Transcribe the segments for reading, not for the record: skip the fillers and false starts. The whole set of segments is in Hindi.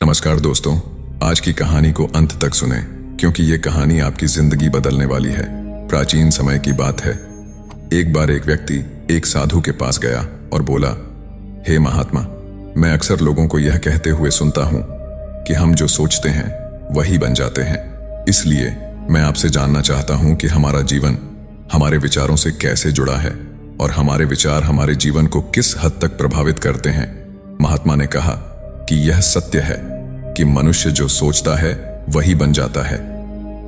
नमस्कार दोस्तों, आज की कहानी को अंत तक सुने क्योंकि ये कहानी आपकी जिंदगी बदलने वाली है। प्राचीन समय की बात है। एक बार एक व्यक्ति एक साधु के पास गया और बोला, हे महात्मा, मैं अक्सर लोगों को यह कहते हुए सुनता हूं कि हम जो सोचते हैं वही बन जाते हैं। इसलिए मैं आपसे जानना चाहता हूं कि हमारा जीवन हमारे विचारों से कैसे जुड़ा है और हमारे विचार हमारे जीवन को किस हद तक प्रभावित करते हैं। महात्मा ने कहा कि यह सत्य है कि मनुष्य जो सोचता है वही बन जाता है।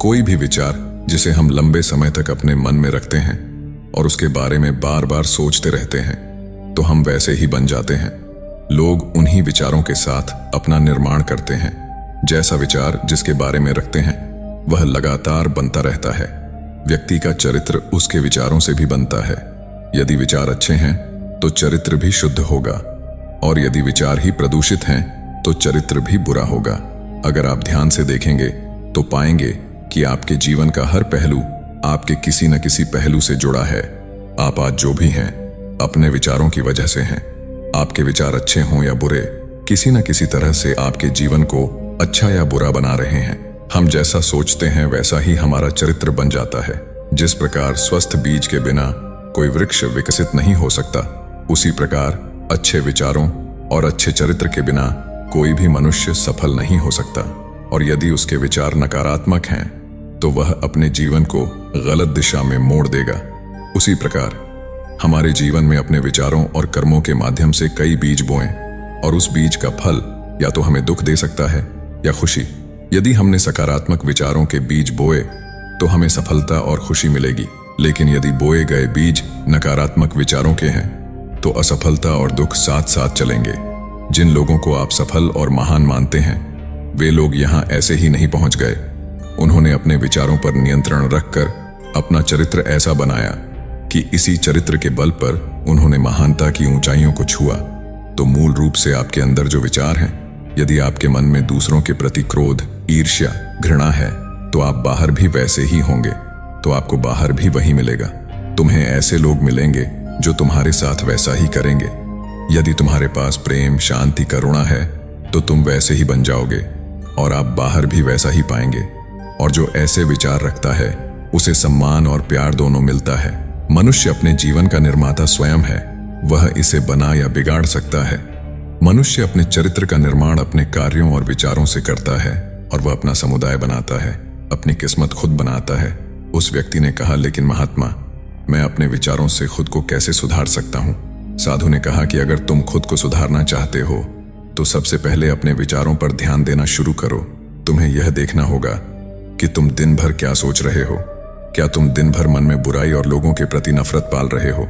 कोई भी विचार जिसे हम लंबे समय तक अपने मन में रखते हैं और उसके बारे में बार बार सोचते रहते हैं तो हम वैसे ही बन जाते हैं। लोग उन्हीं विचारों के साथ अपना निर्माण करते हैं। जैसा विचार जिसके बारे में रखते हैं वह लगातार बनता रहता है। व्यक्ति का चरित्र उसके विचारों से भी बनता है। यदि विचार अच्छे हैं तो चरित्र भी शुद्ध होगा और यदि विचार ही प्रदूषित हैं तो चरित्र भी बुरा होगा। अगर आप ध्यान से देखेंगे तो पाएंगे कि आपके जीवन का हर पहलू आपके किसी न किसी पहलू से जुड़ा है। आप आज जो भी हैं अपने विचारों की वजह से हैं। आपके विचार अच्छे हों या बुरे, किसी न किसी तरह से आपके जीवन को अच्छा या बुरा बना रहे हैं। हम जैसा सोचते हैं वैसा ही हमारा चरित्र बन जाता है। जिस प्रकार स्वस्थ बीज के बिना कोई वृक्ष विकसित नहीं हो सकता, उसी प्रकार अच्छे विचारों और अच्छे चरित्र के बिना कोई भी मनुष्य सफल नहीं हो सकता। और यदि उसके विचार नकारात्मक हैं तो वह अपने जीवन को गलत दिशा में मोड़ देगा। उसी प्रकार हमारे जीवन में अपने विचारों और कर्मों के माध्यम से कई बीज बोएं और उस बीज का फल या तो हमें दुख दे सकता है या खुशी। यदि हमने सकारात्मक विचारों के बीज बोए तो हमें सफलता और खुशी मिलेगी, लेकिन यदि बोए गए बीज नकारात्मक विचारों के हैं तो असफलता और दुख साथ साथ चलेंगे। जिन लोगों को आप सफल और महान मानते हैं वे लोग यहाँ ऐसे ही नहीं पहुंच गए। उन्होंने अपने विचारों पर नियंत्रण रखकर अपना चरित्र ऐसा बनाया कि इसी चरित्र के बल पर उन्होंने महानता की ऊंचाइयों को छुआ। तो मूल रूप से आपके अंदर जो विचार हैं, यदि आपके मन में दूसरों के प्रति क्रोध, ईर्ष्या, घृणा है तो आप बाहर भी वैसे ही होंगे, तो आपको बाहर भी वही मिलेगा। तुम्हें ऐसे लोग मिलेंगे जो तुम्हारे साथ वैसा ही करेंगे। यदि तुम्हारे पास प्रेम, शांति, करुणा है तो तुम वैसे ही बन जाओगे और आप बाहर भी वैसा ही पाएंगे। और जो ऐसे विचार रखता है उसे सम्मान और प्यार दोनों मिलता है। मनुष्य अपने जीवन का निर्माता स्वयं है। वह इसे बना या बिगाड़ सकता है। मनुष्य अपने चरित्र का निर्माण अपने कार्यों और विचारों से करता है और वह अपना समुदाय बनाता है, अपनी किस्मत खुद बनाता है। उस व्यक्ति ने कहा, लेकिन महात्मा, मैं अपने विचारों से खुद को कैसे सुधार सकता हूं? साधु ने कहा कि अगर तुम खुद को सुधारना चाहते हो तो सबसे पहले अपने विचारों पर ध्यान देना शुरू करो। तुम्हें यह देखना होगा कि तुम दिन भर क्या सोच रहे हो। क्या तुम दिन भर मन में बुराई और लोगों के प्रति नफरत पाल रहे हो?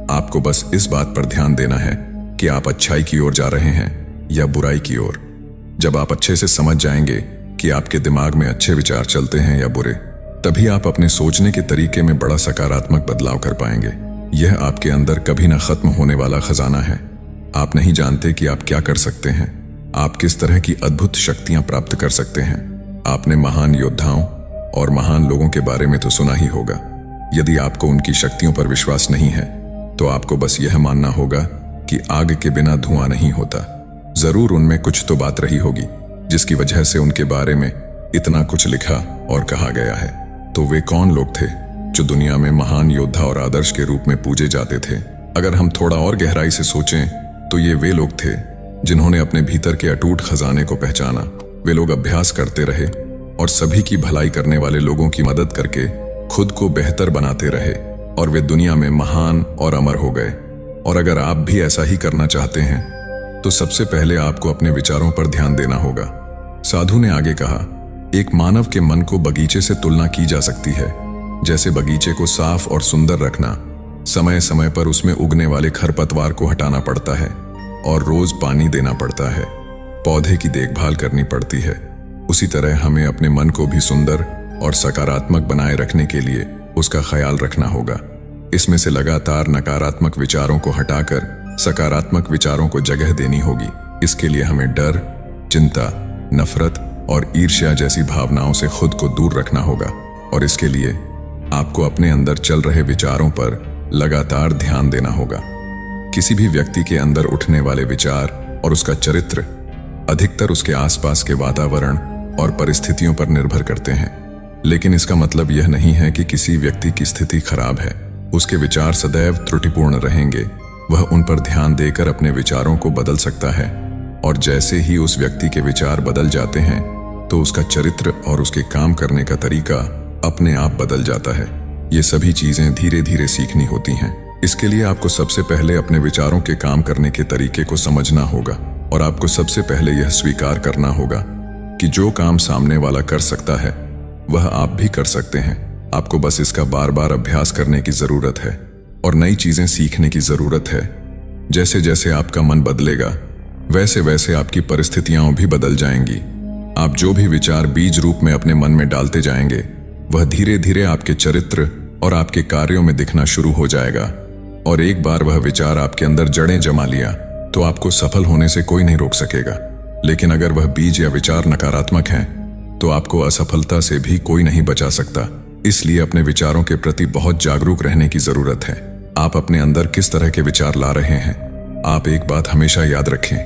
आपको बस इस बात पर ध्यान देना है कि आप अच्छाई की ओर जा रहे हैं या बुराई की ओर। जब आप अच्छे से समझ जाएंगे कि आपके दिमाग में अच्छे विचार चलते हैं या बुरे, तभी आप अपने सोचने के तरीके में बड़ा सकारात्मक बदलाव कर पाएंगे। यह आपके अंदर कभी न खत्म होने वाला खजाना है। आप नहीं जानते कि आप क्या कर सकते हैं, आप किस तरह की अद्भुत शक्तियां प्राप्त कर सकते हैं। आपने महान योद्धाओं और महान लोगों के बारे में तो सुना ही होगा। यदि आपको उनकी शक्तियों पर विश्वास नहीं है तो आपको बस यह मानना होगा कि आग के बिना धुआं नहीं होता। जरूर उनमें कुछ तो बात रही होगी जिसकी वजह से उनके बारे में इतना कुछ लिखा और कहा गया है। तो वे कौन लोग थे जो दुनिया में महान योद्धा और आदर्श के रूप में पूजे जाते थे? अगर हम थोड़ा और गहराई से सोचें तो ये वे लोग थे जिन्होंने अपने भीतर के अटूट खजाने को पहचाना। वे लोग अभ्यास करते रहे और सभी की भलाई करने वाले लोगों की मदद करके खुद को बेहतर बनाते रहे और वे दुनिया में महान और अमर हो गए। और अगर आप भी ऐसा ही करना चाहते हैं तो सबसे पहले आपको अपने विचारों पर ध्यान देना होगा। साधु ने आगे कहा, एक मानव के मन को बगीचे से तुलना की जा सकती है। जैसे बगीचे को साफ और सुंदर रखना, समय समय पर उसमें उगने वाले खरपतवार को हटाना पड़ता है और रोज पानी देना पड़ता है, पौधे की देखभाल करनी पड़ती है, उसी तरह हमें अपने मन को भी सुंदर और सकारात्मक बनाए रखने के लिए उसका ख्याल रखना होगा। इसमें से लगातार नकारात्मक विचारों को हटाकर सकारात्मक विचारों को जगह देनी होगी। इसके लिए हमें डर, चिंता, नफरत और ईर्ष्या जैसी भावनाओं से खुद को दूर रखना होगा। और इसके लिए आपको अपने अंदर चल रहे विचारों पर लगातार ध्यान देना होगा। किसी भी व्यक्ति के अंदर उठने वाले विचार और उसका चरित्र अधिकतर उसके आसपास के वातावरण और परिस्थितियों पर निर्भर करते हैं। लेकिन इसका मतलब यह नहीं है कि किसी व्यक्ति की स्थिति खराब है। उसके विचार सदैव त्रुटिपूर्ण रहेंगे। वह उन पर ध्यान देकर अपने विचारों को बदल सकता है, और जैसे ही उस व्यक्ति के विचार बदल जाते हैं तो उसका चरित्र और उसके काम करने का तरीका अपने आप बदल जाता है। ये सभी चीजें धीरे धीरे सीखनी होती हैं। इसके लिए आपको सबसे पहले अपने विचारों के काम करने के तरीके को समझना होगा, और आपको सबसे पहले यह स्वीकार करना होगा कि जो काम सामने वाला कर सकता है वह आप भी कर सकते हैं। आपको बस इसका बार बार अभ्यास करने की जरूरत है और नई चीजें सीखने की जरूरत है। जैसे जैसे आपका मन बदलेगा वैसे वैसे आपकी परिस्थितियां भी बदल जाएंगी। आप जो भी विचार बीज रूप में अपने मन में डालते जाएंगे वह धीरे धीरे आपके चरित्र और आपके कार्यों में दिखना शुरू हो जाएगा। और एक बार वह विचार आपके अंदर जड़ें जमा लिया तो आपको सफल होने से कोई नहीं रोक सकेगा। लेकिन अगर वह बीज या विचार नकारात्मक हैं तो आपको असफलता से भी कोई नहीं बचा सकता। इसलिए अपने विचारों के प्रति बहुत जागरूक रहने की जरूरत है। आप अपने अंदर किस तरह के विचार ला रहे हैं। आप एक बात हमेशा याद रखें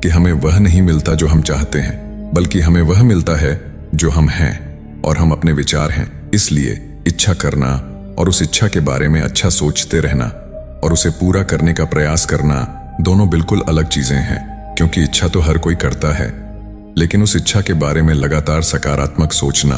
कि हमें वह नहीं मिलता जो हम चाहते हैं, बल्कि हमें वह मिलता है जो हम हैं, और हम अपने विचार हैं। इसलिए इच्छा करना और उस इच्छा के बारे में अच्छा सोचते रहना और उसे पूरा करने का प्रयास करना दोनों बिल्कुल अलग चीजें हैं। क्योंकि इच्छा तो हर कोई करता है, लेकिन उस इच्छा के बारे में लगातार सकारात्मक सोचना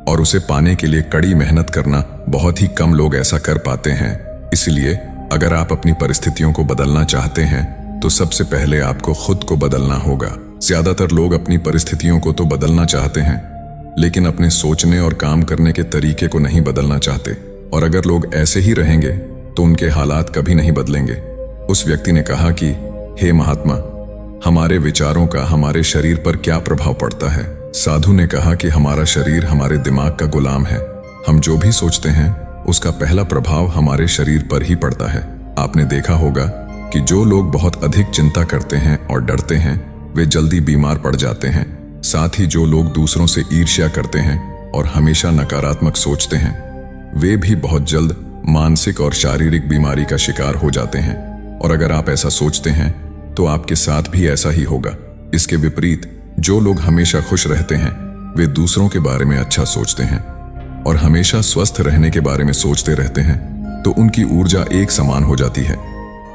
और उसे पाने के लिए कड़ी मेहनत करना बहुत ही कम लोग ऐसा कर पाते हैं। इसलिए अगर आप अपनी परिस्थितियों को बदलना चाहते हैं तो सबसे पहले आपको खुद को बदलना होगा। ज्यादातर लोग अपनी परिस्थितियों को तो बदलना चाहते हैं, लेकिन अपने सोचने और काम करने के तरीके को नहीं बदलना चाहते। और अगर लोग ऐसे ही रहेंगे तो उनके हालात कभी नहीं बदलेंगे। उस व्यक्ति ने कहा कि हे महात्मा, हमारे विचारों का हमारे शरीर पर क्या प्रभाव पड़ता है। साधु ने कहा कि हमारा शरीर हमारे दिमाग का गुलाम है। हम जो भी सोचते हैं उसका पहला प्रभाव हमारे शरीर पर ही पड़ता है। आपने देखा होगा कि जो लोग बहुत अधिक चिंता करते हैं और डरते हैं वे जल्दी बीमार पड़ जाते हैं। साथ ही जो लोग दूसरों से ईर्ष्या करते हैं और हमेशा नकारात्मक सोचते हैं वे भी बहुत जल्द मानसिक और शारीरिक बीमारी का शिकार हो जाते हैं। और अगर आप ऐसा सोचते हैं तो आपके साथ भी ऐसा ही होगा। इसके विपरीत जो लोग हमेशा खुश रहते हैं वे दूसरों के बारे में अच्छा सोचते हैं और हमेशा स्वस्थ रहने के बारे में सोचते रहते हैं, तो उनकी ऊर्जा एक समान हो जाती है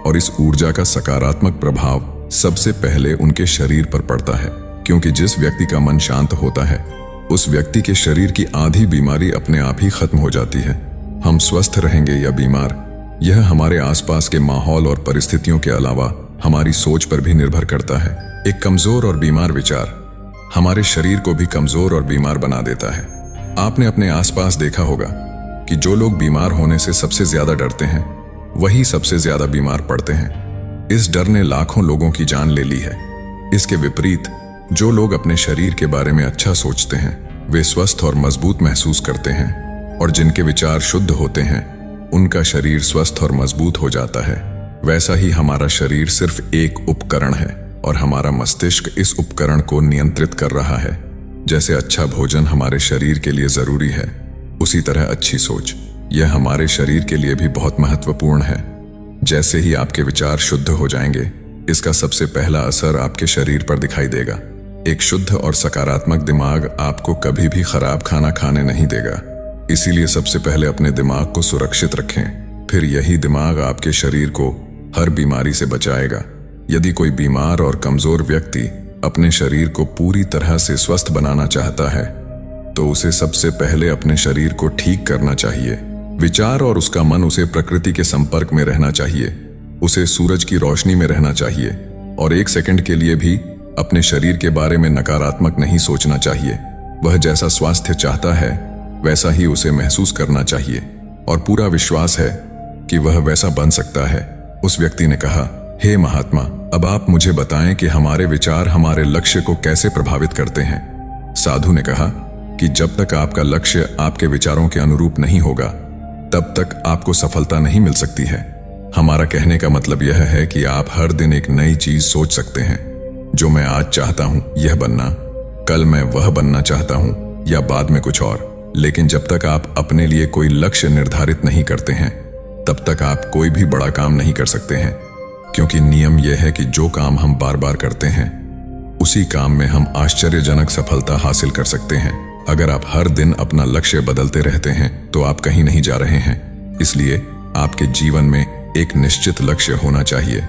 और इस ऊर्जा का सकारात्मक प्रभाव सबसे पहले उनके शरीर पर पड़ता है। क्योंकि जिस व्यक्ति का मन शांत होता है उस व्यक्ति के शरीर की आधी बीमारी अपने आप ही खत्म हो जाती है। हम स्वस्थ रहेंगे या बीमार, यह हमारे आसपास के माहौल और परिस्थितियों के अलावा हमारी सोच पर भी निर्भर करता है। एक कमजोर और बीमार विचार हमारे शरीर को भी कमजोर और बीमार बना देता है। आपने अपने आसपास देखा होगा कि जो लोग बीमार होने से सबसे ज्यादा डरते हैं वही सबसे ज्यादा बीमार पड़ते हैं। इस डर ने लाखों लोगों की जान ले ली है। इसके विपरीत जो लोग अपने शरीर के बारे में अच्छा सोचते हैं वे स्वस्थ और मजबूत महसूस करते हैं, और जिनके विचार शुद्ध होते हैं उनका शरीर स्वस्थ और मजबूत हो जाता है। वैसा ही हमारा शरीर सिर्फ एक उपकरण है और हमारा मस्तिष्क इस उपकरण को नियंत्रित कर रहा है। जैसे अच्छा भोजन हमारे शरीर के लिए जरूरी है, उसी तरह अच्छी सोच यह हमारे शरीर के लिए भी बहुत महत्वपूर्ण है। जैसे ही आपके विचार शुद्ध हो जाएंगे इसका सबसे पहला असर आपके शरीर पर दिखाई देगा। एक शुद्ध और सकारात्मक दिमाग आपको कभी भी खराब खाना खाने नहीं देगा। इसीलिए सबसे पहले अपने दिमाग को सुरक्षित रखें, फिर यही दिमाग आपके शरीर को हर बीमारी से बचाएगा। यदि कोई बीमार और कमजोर व्यक्ति अपने शरीर को पूरी तरह से स्वस्थ बनाना चाहता है तो उसे सबसे पहले अपने शरीर को ठीक करना चाहिए। विचार और उसका मन उसे प्रकृति के संपर्क में रहना चाहिए, उसे सूरज की रोशनी में रहना चाहिए और एक सेकंड के लिए भी अपने शरीर के बारे में नकारात्मक नहीं सोचना चाहिए। वह जैसा स्वास्थ्य चाहता है वैसा ही उसे महसूस करना चाहिए और पूरा विश्वास है कि वह वैसा बन सकता है। उस व्यक्ति ने कहा, हे महात्मा, अब आप मुझे बताएं कि हमारे विचार हमारे लक्ष्य को कैसे प्रभावित करते हैं। साधु ने कहा कि जब तक आपका लक्ष्य आपके विचारों के अनुरूप नहीं होगा तब तक आपको सफलता नहीं मिल सकती है। हमारा कहने का मतलब यह है कि आप हर दिन एक नई चीज सोच सकते हैं। जो मैं आज चाहता हूं यह बनना, कल मैं वह बनना चाहता हूं या बाद में कुछ और। लेकिन जब तक आप अपने लिए कोई लक्ष्य निर्धारित नहीं करते हैं तब तक आप कोई भी बड़ा काम नहीं कर सकते हैं। क्योंकि नियम यह है कि जो काम हम बार बार करते हैं उसी काम में हम आश्चर्यजनक सफलता हासिल कर सकते हैं। अगर आप हर दिन अपना लक्ष्य बदलते रहते हैं तो आप कहीं नहीं जा रहे हैं। इसलिए आपके जीवन में एक निश्चित लक्ष्य होना चाहिए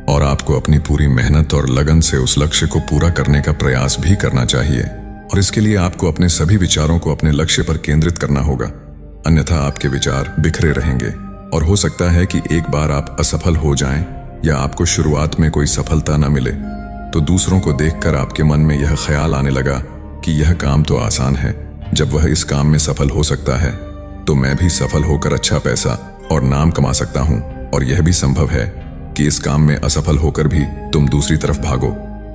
और आपको अपनी पूरी मेहनत और लगन से उस लक्ष्य को पूरा करने का प्रयास भी करना चाहिए। और इसके लिए आपको अपने सभी विचारों को अपने लक्ष्य पर केंद्रित करना होगा, अन्यथा आपके विचार बिखरे रहेंगे और हो सकता है कि एक बार आप असफल हो जाएं या आपको शुरुआत में कोई सफलता न मिले तो दूसरों को देखकर आपके मन में यह ख्याल आने लगा कि यह काम तो आसान है, जब वह इस काम में सफल हो सकता है तो मैं भी सफल होकर अच्छा पैसा और नाम कमा सकता हूं। और यह भी संभव है कि इस काम में असफल होकर भी तुम दूसरी तरफ भागो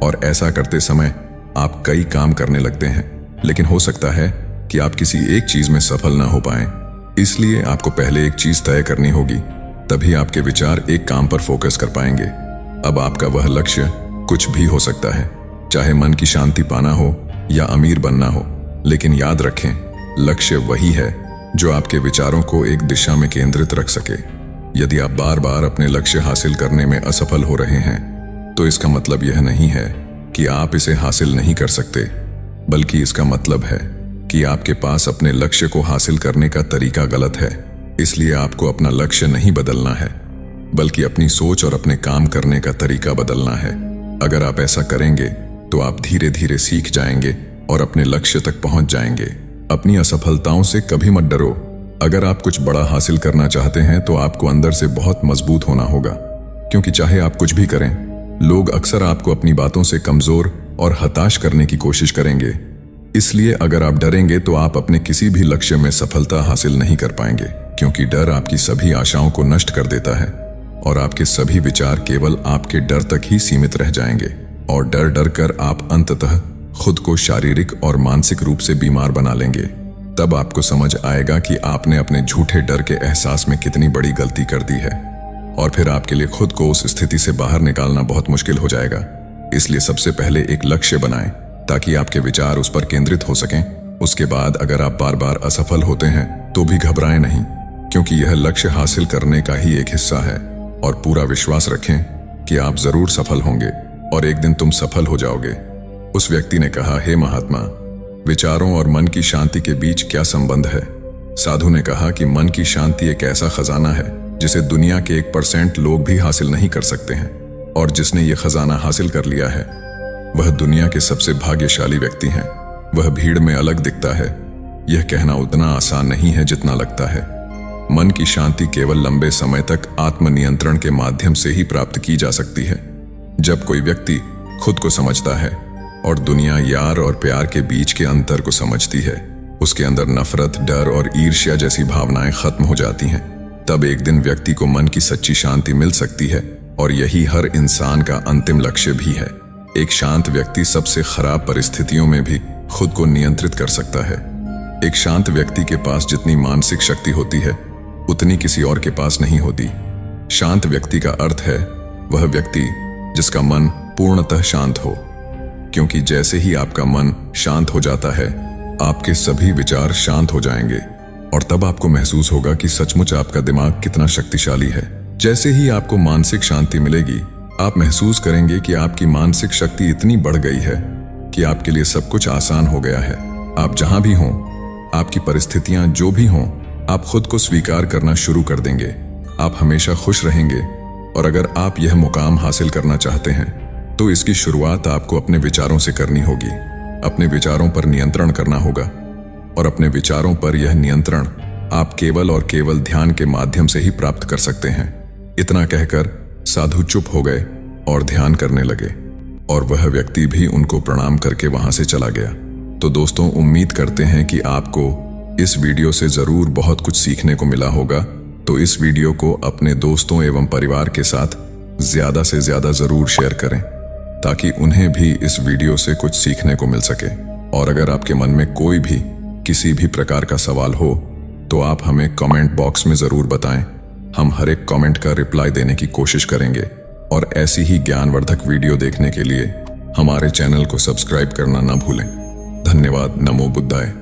और ऐसा करते समय आप कई काम करने लगते हैं, लेकिन हो सकता है कि आप किसी एक चीज में सफल ना हो पाएं। इसलिए आपको पहले एक चीज तय करनी होगी, तभी आपके विचार एक काम पर फोकस कर पाएंगे। अब आपका वह लक्ष्य कुछ भी हो सकता है, चाहे मन की शांति पाना हो या अमीर बनना हो, लेकिन याद रखें लक्ष्य वही है जो आपके विचारों को एक दिशा में केंद्रित रख सके। यदि आप बार बार अपने लक्ष्य हासिल करने में असफल हो रहे हैं तो इसका मतलब यह नहीं है कि आप इसे हासिल नहीं कर सकते, बल्कि इसका मतलब है कि आपके पास अपने लक्ष्य को हासिल करने का तरीका गलत है। इसलिए आपको अपना लक्ष्य नहीं बदलना है, बल्कि अपनी सोच और अपने काम करने का तरीका बदलना है। अगर आप ऐसा करेंगे तो आप धीरे धीरे सीख जाएंगे और अपने लक्ष्य तक पहुंच जाएंगे। अपनी असफलताओं से कभी मत डरो। अगर आप कुछ बड़ा हासिल करना चाहते हैं तो आपको अंदर से बहुत मजबूत होना होगा, क्योंकि चाहे आप कुछ भी करें, लोग अक्सर आपको अपनी बातों से कमजोर और हताश करने की कोशिश करेंगे। इसलिए अगर आप डरेंगे तो आप अपने किसी भी लक्ष्य में सफलता हासिल नहीं कर पाएंगे, क्योंकि डर आपकी सभी आशाओं को नष्ट कर देता है और आपके सभी विचार केवल आपके डर तक ही सीमित रह जाएंगे और डर डर कर आप अंततः खुद को शारीरिक और मानसिक रूप से बीमार बना लेंगे। तब आपको समझ आएगा कि आपने अपने झूठे डर के एहसास में कितनी बड़ी गलती कर दी है और फिर आपके लिए खुद को उस स्थिति से बाहर निकालना बहुत मुश्किल हो जाएगा। इसलिए सबसे पहले एक लक्ष्य बनाएं ताकि आपके विचार उस पर केंद्रित हो सकें। उसके बाद अगर आप बार बार असफल होते हैं तो भी घबराएं नहीं, क्योंकि यह लक्ष्य हासिल करने का ही एक हिस्सा है। और पूरा विश्वास रखें कि आप जरूर सफल होंगे और एक दिन तुम सफल हो जाओगे। उस व्यक्ति ने कहा, हे महात्मा, विचारों और मन की शांति के बीच क्या संबंध है? साधु ने कहा कि मन की शांति एक ऐसा खजाना है जिसे दुनिया के 1% लोग भी हासिल नहीं कर सकते हैं, और जिसने ये खजाना हासिल कर लिया है वह दुनिया के सबसे भाग्यशाली व्यक्ति हैं। वह भीड़ में अलग दिखता है, यह कहना उतना आसान नहीं है जितना लगता है। मन की शांति केवल लंबे समय तक आत्मनियंत्रण के माध्यम से ही प्राप्त की जा सकती है। जब कोई व्यक्ति खुद को समझता है और दुनिया यार और प्यार के बीच के अंतर को समझती है, उसके अंदर नफरत, डर और ईर्ष्या जैसी भावनाएं खत्म हो जाती हैं। तब एक दिन व्यक्ति को मन की सच्ची शांति मिल सकती है और यही हर इंसान का अंतिम लक्ष्य भी है। एक शांत व्यक्ति सबसे खराब परिस्थितियों में भी खुद को नियंत्रित कर सकता है। एक शांत व्यक्ति के पास जितनी मानसिक शक्ति होती है उतनी किसी और के पास नहीं होती। शांत व्यक्ति का अर्थ है वह व्यक्ति जिसका मन पूर्णतः शांत हो, क्योंकि जैसे ही आपका मन शांत हो जाता है आपके सभी विचार शांत हो जाएंगे और तब आपको महसूस होगा कि सचमुच आपका दिमाग कितना शक्तिशाली है। जैसे ही आपको मानसिक शांति मिलेगी आप महसूस करेंगे कि आपकी मानसिक शक्ति इतनी बढ़ गई है कि आपके लिए सब कुछ आसान हो गया है। आप जहां भी हों, आपकी परिस्थितियां जो भी हों, आप खुद को स्वीकार करना शुरू कर देंगे। आप हमेशा खुश रहेंगे। और अगर आप यह मुकाम हासिल करना चाहते हैं तो इसकी शुरुआत आपको अपने विचारों से करनी होगी। अपने विचारों पर नियंत्रण करना होगा और अपने विचारों पर यह नियंत्रण आप केवल और केवल ध्यान के माध्यम से ही प्राप्त कर सकते हैं। इतना कहकर साधु चुप हो गए और ध्यान करने लगे और वह व्यक्ति भी उनको प्रणाम करके वहां से चला गया। तो दोस्तों, उम्मीद करते हैं कि आपको इस वीडियो से जरूर बहुत कुछ सीखने को मिला होगा। तो इस वीडियो को अपने दोस्तों एवं परिवार के साथ ज्यादा से ज्यादा जरूर शेयर करें ताकि उन्हें भी इस वीडियो से कुछ सीखने को मिल सके। और अगर आपके मन में कोई भी किसी भी प्रकार का सवाल हो तो आप हमें कमेंट बॉक्स में जरूर बताएं। हम हर एक कमेंट का रिप्लाई देने की कोशिश करेंगे और ऐसी ही ज्ञानवर्धक वीडियो देखने के लिए हमारे चैनल को सब्सक्राइब करना ना भूलें। धन्यवाद। नमो बुद्धाय।